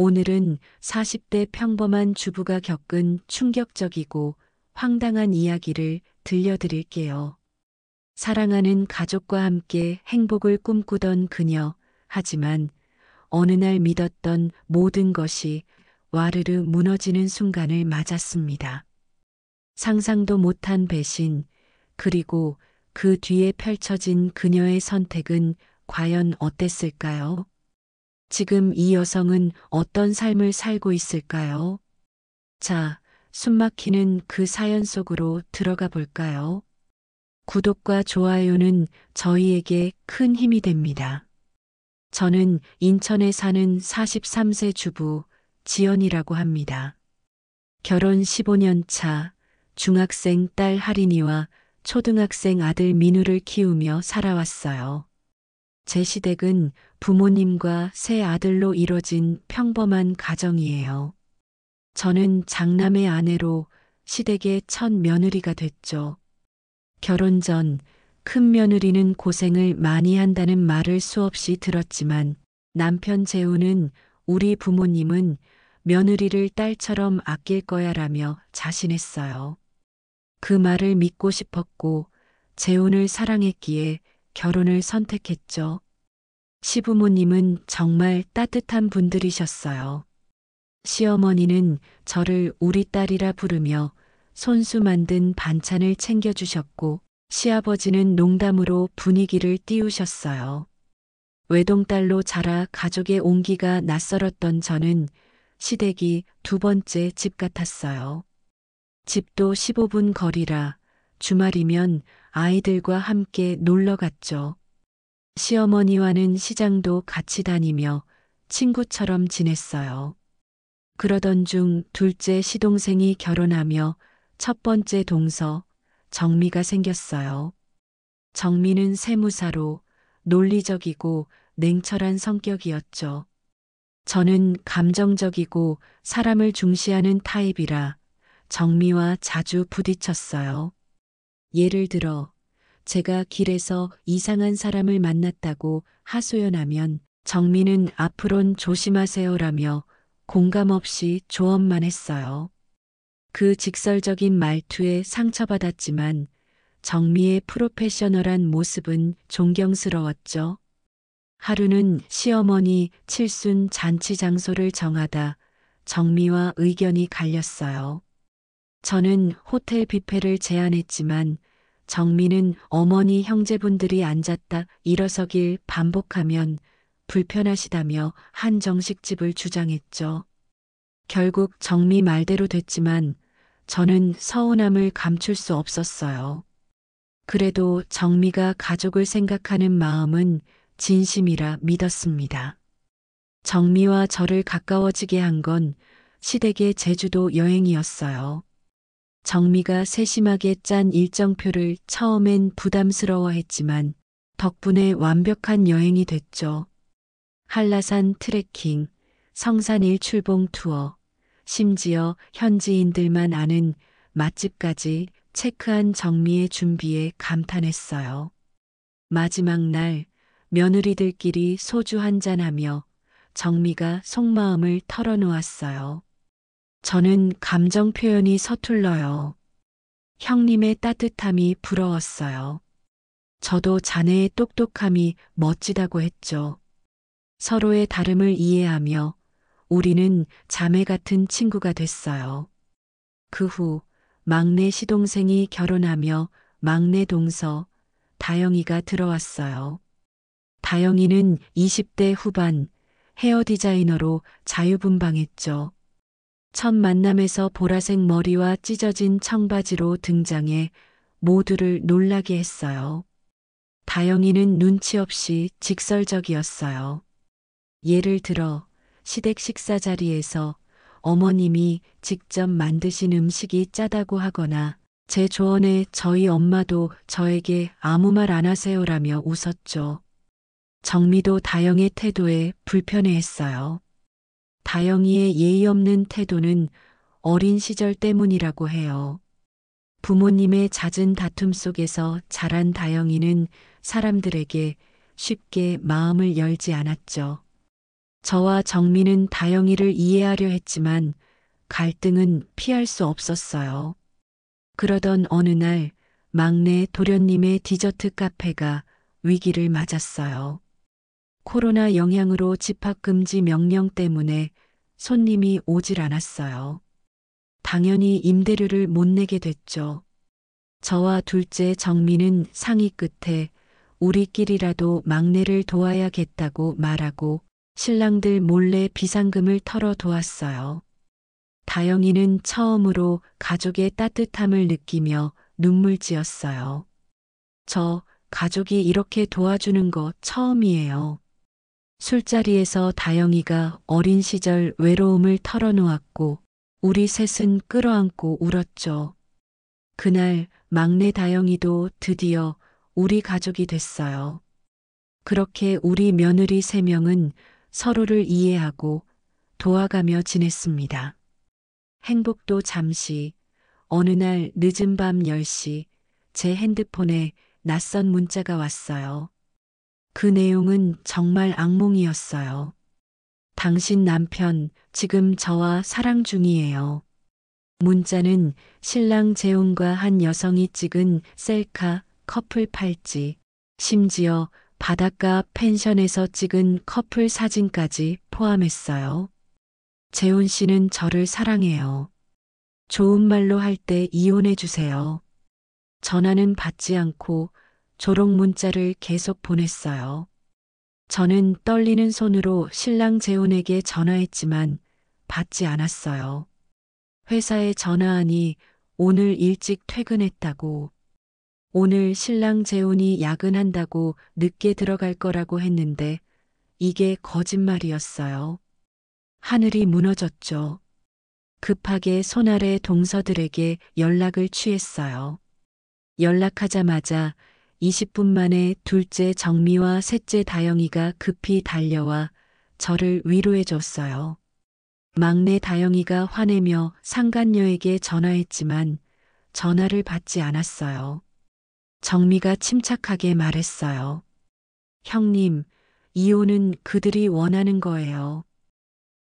오늘은 40대 평범한 주부가 겪은 충격적이고 황당한 이야기를 들려드릴게요. 사랑하는 가족과 함께 행복을 꿈꾸던 그녀, 하지만 어느 날 믿었던 모든 것이 와르르 무너지는 순간을 맞았습니다. 상상도 못한 배신, 그리고 그 뒤에 펼쳐진 그녀의 선택은 과연 어땠을까요? 지금 이 여성은 어떤 삶을 살고 있을까요? 자, 숨막히는 그 사연 속으로 들어가 볼까요? 구독과 좋아요는 저희에게 큰 힘이 됩니다. 저는 인천에 사는 43세 주부 지연이라고 합니다. 결혼 15년 차 중학생 딸 하린이와 초등학생 아들 민우를 키우며 살아왔어요. 제 시댁은 부모님과 세 아들로 이뤄진 평범한 가정이에요. 저는 장남의 아내로 시댁의 첫 며느리가 됐죠. 결혼 전 큰 며느리는 고생을 많이 한다는 말을 수없이 들었지만 남편 재우는 우리 부모님은 며느리를 딸처럼 아낄 거야라며 자신했어요. 그 말을 믿고 싶었고 재혼을 사랑했기에 결혼을 선택했죠. 시부모님은 정말 따뜻한 분들이셨어요. 시어머니는 저를 우리 딸이라 부르며 손수 만든 반찬을 챙겨주셨고, 시아버지는 농담으로 분위기를 띄우셨어요. 외동딸로 자라 가족의 온기가 낯설었던 저는 시댁이 두 번째 집 같았어요. 집도 15분 거리라 주말이면 아이들과 함께 놀러 갔죠. 시어머니와는 시장도 같이 다니며 친구처럼 지냈어요. 그러던 중 둘째 시동생이 결혼하며 첫 번째 동서 정미가 생겼어요. 정미는 세무사로 논리적이고 냉철한 성격이었죠. 저는 감정적이고 사람을 중시하는 타입이라 정미와 자주 부딪혔어요. 예를 들어 제가 길에서 이상한 사람을 만났다고 하소연하면 정미는 앞으론 조심하세요라며 공감 없이 조언만 했어요. 그 직설적인 말투에 상처받았지만 정미의 프로페셔널한 모습은 존경스러웠죠. 하루는 시어머니 칠순 잔치 장소를 정하다 정미와 의견이 갈렸어요. 저는 호텔 뷔페를 제안했지만 정미는 어머니 형제분들이 앉았다 일어서길 반복하면 불편하시다며 한정식집을 주장했죠. 결국 정미 말대로 됐지만 저는 서운함을 감출 수 없었어요. 그래도 정미가 가족을 생각하는 마음은 진심이라 믿었습니다. 정미와 저를 가까워지게 한 건 시댁의 제주도 여행이었어요. 정미가 세심하게 짠 일정표를 처음엔 부담스러워했지만 덕분에 완벽한 여행이 됐죠. 한라산 트레킹, 성산 일출봉 투어, 심지어 현지인들만 아는 맛집까지 체크한 정미의 준비에 감탄했어요. 마지막 날 며느리들끼리 소주 한잔하며 정미가 속마음을 털어놓았어요. 저는 감정 표현이 서툴러요. 형님의 따뜻함이 부러웠어요. 저도 자네의 똑똑함이 멋지다고 했죠. 서로의 다름을 이해하며 우리는 자매 같은 친구가 됐어요. 그 후 막내 시동생이 결혼하며 막내 동서 다영이가 들어왔어요. 다영이는 20대 후반 헤어 디자이너로 자유분방했죠. 첫 만남에서 보라색 머리와 찢어진 청바지로 등장해 모두를 놀라게 했어요. 다영이는 눈치 없이 직설적이었어요. 예를 들어 시댁 식사 자리에서 어머님이 직접 만드신 음식이 짜다고 하거나 제 조언에 저희 엄마도 저에게 아무 말 안 하세요라며 웃었죠. 정미도 다영의 태도에 불편해했어요. 다영이의 예의 없는 태도는 어린 시절 때문이라고 해요. 부모님의 잦은 다툼 속에서 자란 다영이는 사람들에게 쉽게 마음을 열지 않았죠. 저와 정민은 다영이를 이해하려 했지만 갈등은 피할 수 없었어요. 그러던 어느 날 막내 도련님의 디저트 카페가 위기를 맞았어요. 코로나 영향으로 집합금지 명령 때문에 손님이 오질 않았어요. 당연히 임대료를 못 내게 됐죠. 저와 둘째 정민은 상의 끝에 우리끼리라도 막내를 도와야겠다고 말하고 신랑들 몰래 비상금을 털어 도왔어요. 다영이는 처음으로 가족의 따뜻함을 느끼며 눈물 지었어요. 저 가족이 이렇게 도와주는 거 처음이에요. 술자리에서 다영이가 어린 시절 외로움을 털어놓았고 우리 셋은 끌어안고 울었죠. 그날 막내 다영이도 드디어 우리 가족이 됐어요. 그렇게 우리 며느리 3명은 서로를 이해하고 도와가며 지냈습니다. 행복도 잠시, 어느 날 늦은 밤 10시 제 핸드폰에 낯선 문자가 왔어요. 그 내용은 정말 악몽이었어요. 당신 남편 지금 저와 사랑 중이에요. 문자는 신랑 재훈과 한 여성이 찍은 셀카 커플 팔찌, 심지어 바닷가 펜션에서 찍은 커플 사진까지 포함했어요. 재훈 씨는 저를 사랑해요. 좋은 말로 할 때 이혼해 주세요. 전화는 받지 않고 조롱 문자를 계속 보냈어요. 저는 떨리는 손으로 신랑 재훈에게 전화했지만 받지 않았어요. 회사에 전화하니 오늘 일찍 퇴근했다고, 오늘 신랑 재훈이 야근한다고 늦게 들어갈 거라고 했는데 이게 거짓말이었어요. 하늘이 무너졌죠. 급하게 손아래 동서들에게 연락을 취했어요. 연락하자마자 20분 만에 둘째 정미와 셋째 다영이가 급히 달려와 저를 위로해 줬어요. 막내 다영이가 화내며 상간녀에게 전화했지만 전화를 받지 않았어요. 정미가 침착하게 말했어요. 형님, 이혼은 그들이 원하는 거예요.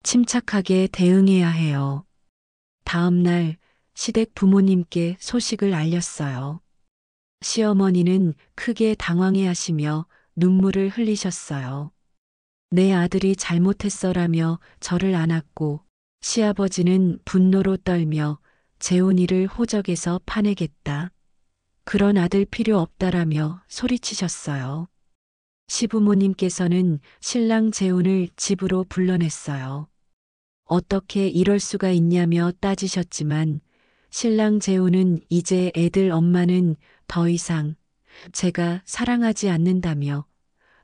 침착하게 대응해야 해요. 다음 날 시댁 부모님께 소식을 알렸어요. 시어머니는 크게 당황해 하시며 눈물을 흘리셨어요. 내 아들이 잘못했어라며 저를 안았고 시아버지는 분노로 떨며 재훈이를 호적에서 파내겠다. 그런 아들 필요 없다라며 소리치셨어요. 시부모님께서는 신랑 재훈을 집으로 불러냈어요. 어떻게 이럴 수가 있냐며 따지셨지만 신랑 재훈은 이제 애들 엄마는 더 이상 제가 사랑하지 않는다며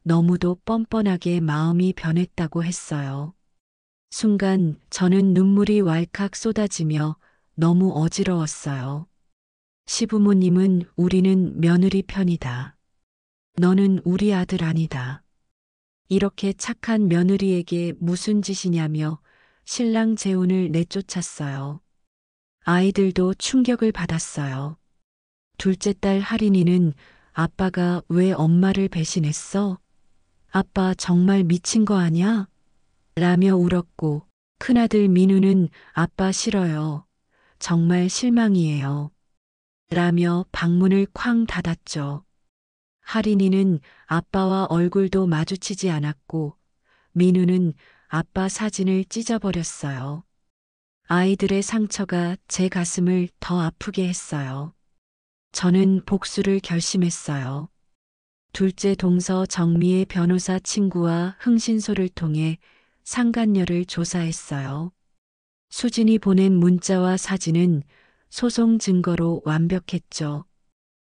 너무도 뻔뻔하게 마음이 변했다고 했어요. 순간 저는 눈물이 왈칵 쏟아지며 너무 어지러웠어요. 시부모님은 우리는 며느리 편이다. 너는 우리 아들 아니다. 이렇게 착한 며느리에게 무슨 짓이냐며 신랑 재훈을 내쫓았어요. 아이들도 충격을 받았어요. 둘째 딸 하린이는 아빠가 왜 엄마를 배신했어? 아빠 정말 미친 거 아냐? 라며 울었고 큰아들 민우는 아빠 싫어요. 정말 실망이에요. 라며 방문을 쾅 닫았죠. 하린이는 아빠와 얼굴도 마주치지 않았고 민우는 아빠 사진을 찢어버렸어요. 아이들의 상처가 제 가슴을 더 아프게 했어요. 저는 복수를 결심했어요. 둘째 동서 정미의 변호사 친구와 흥신소를 통해 상간녀를 조사했어요. 수진이 보낸 문자와 사진은 소송 증거로 완벽했죠.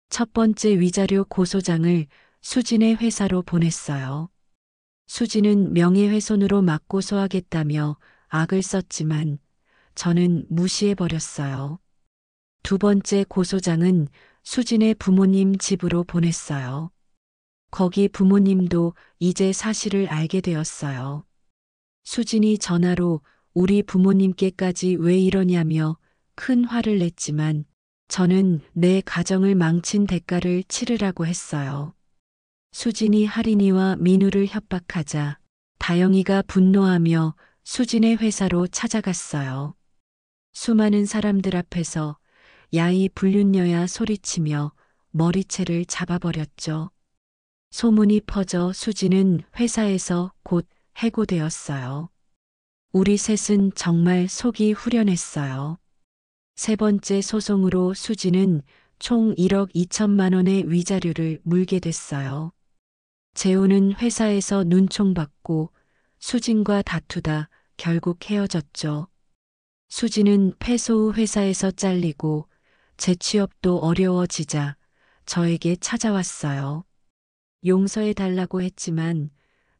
첫 번째 위자료 고소장을 수진의 회사로 보냈어요. 수진은 명예훼손으로 맞고소하겠다며 악을 썼지만 저는 무시해버렸어요. 두 번째 고소장은 수진의 부모님 집으로 보냈어요. 거기 부모님도 이제 사실을 알게 되었어요. 수진이 전화로 우리 부모님께까지 왜 이러냐며 큰 화를 냈지만 저는 내 가정을 망친 대가를 치르라고 했어요. 수진이 하린이와 민우를 협박하자 다영이가 분노하며 수진의 회사로 찾아갔어요. 수많은 사람들 앞에서 야이 불륜녀야 소리치며 머리채를 잡아버렸죠. 소문이 퍼져 수진은 회사에서 곧 해고되었어요. 우리 셋은 정말 속이 후련했어요. 세 번째 소송으로 수진은 총 1억 2천만 원의 위자료를 물게 됐어요. 재우는 회사에서 눈총받고 수진과 다투다 결국 헤어졌죠. 수진은 폐소 후 회사에서 잘리고 재취업도 어려워지자 저에게 찾아왔어요. 용서해 달라고 했지만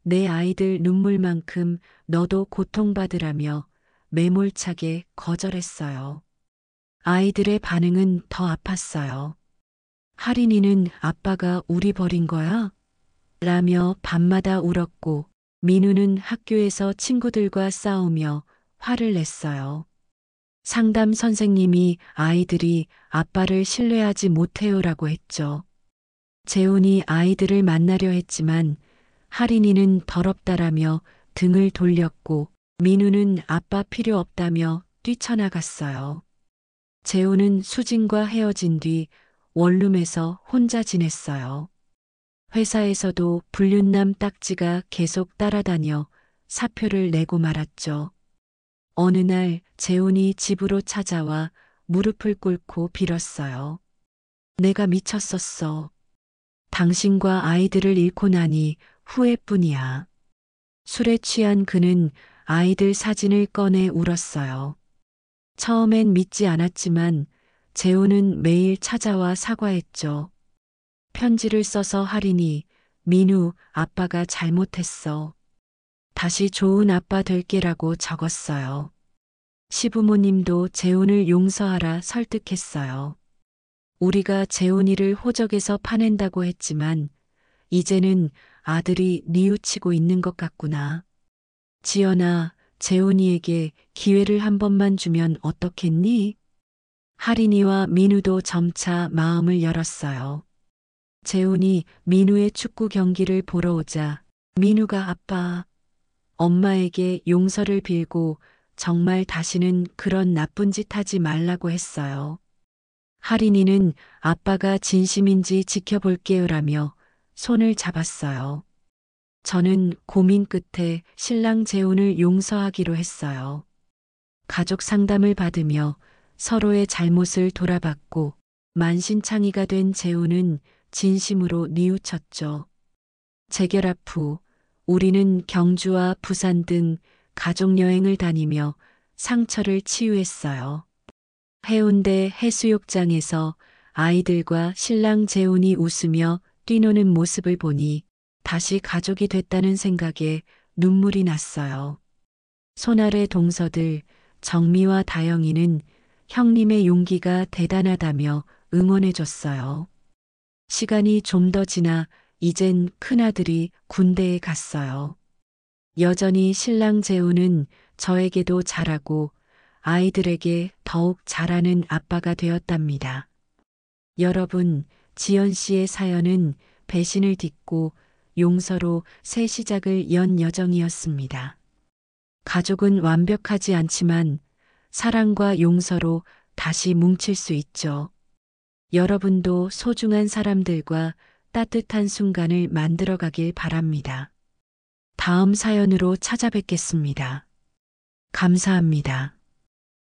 내 아이들 눈물만큼 너도 고통받으라며 매몰차게 거절했어요. 아이들의 반응은 더 아팠어요. 하린이는 아빠가 우리 버린 거야? 라며 밤마다 울었고 민우는 학교에서 친구들과 싸우며 화를 냈어요. 상담 선생님이 아이들이 아빠를 신뢰하지 못해요라고 했죠. 재훈이 아이들을 만나려 했지만 하린이는 더럽다라며 등을 돌렸고 민우는 아빠 필요 없다며 뛰쳐나갔어요. 재훈은 수진과 헤어진 뒤 원룸에서 혼자 지냈어요. 회사에서도 불륜남 딱지가 계속 따라다녀 사표를 내고 말았죠. 어느 날 재훈이 집으로 찾아와 무릎을 꿇고 빌었어요. 내가 미쳤었어. 당신과 아이들을 잃고 나니 후회뿐이야. 술에 취한 그는 아이들 사진을 꺼내 울었어요. 처음엔 믿지 않았지만 재훈은 매일 찾아와 사과했죠. 편지를 써서 하리니 민우 아빠가 잘못했어. 다시 좋은 아빠 될게라고 적었어요. 시부모님도 재훈을 용서하라 설득했어요. 우리가 재훈이를 호적에서 파낸다고 했지만 이제는 아들이 뉘우치고 있는 것 같구나. 지연아, 재훈이에게 기회를 한 번만 주면 어떻겠니? 하린이와 민우도 점차 마음을 열었어요. 재훈이 민우의 축구 경기를 보러 오자 민우가 아빠, 엄마에게 용서를 빌고 정말 다시는 그런 나쁜 짓 하지 말라고 했어요. 하린이는 아빠가 진심인지 지켜볼게요라며 손을 잡았어요. 저는 고민 끝에 신랑 재훈을 용서하기로 했어요. 가족 상담을 받으며 서로의 잘못을 돌아봤고 만신창이가 된 재훈은 진심으로 뉘우쳤죠. 재결합 후 우리는 경주와 부산 등 가족여행을 다니며 상처를 치유했어요. 해운대 해수욕장에서 아이들과 신랑 재훈이 웃으며 뛰노는 모습을 보니 다시 가족이 됐다는 생각에 눈물이 났어요. 손아래 동서들 정미와 다영이는 형님의 용기가 대단하다며 응원해줬어요. 시간이 좀 더 지나 이젠 큰아들이 군대에 갔어요. 여전히 신랑 재훈은 저에게도 잘하고 아이들에게 더욱 잘하는 아빠가 되었답니다. 여러분, 지연 씨의 사연은 배신을 딛고 용서로 새 시작을 연 여정이었습니다. 가족은 완벽하지 않지만 사랑과 용서로 다시 뭉칠 수 있죠. 여러분도 소중한 사람들과 따뜻한 순간을 만들어가길 바랍니다. 다음 사연으로 찾아뵙겠습니다. 감사합니다.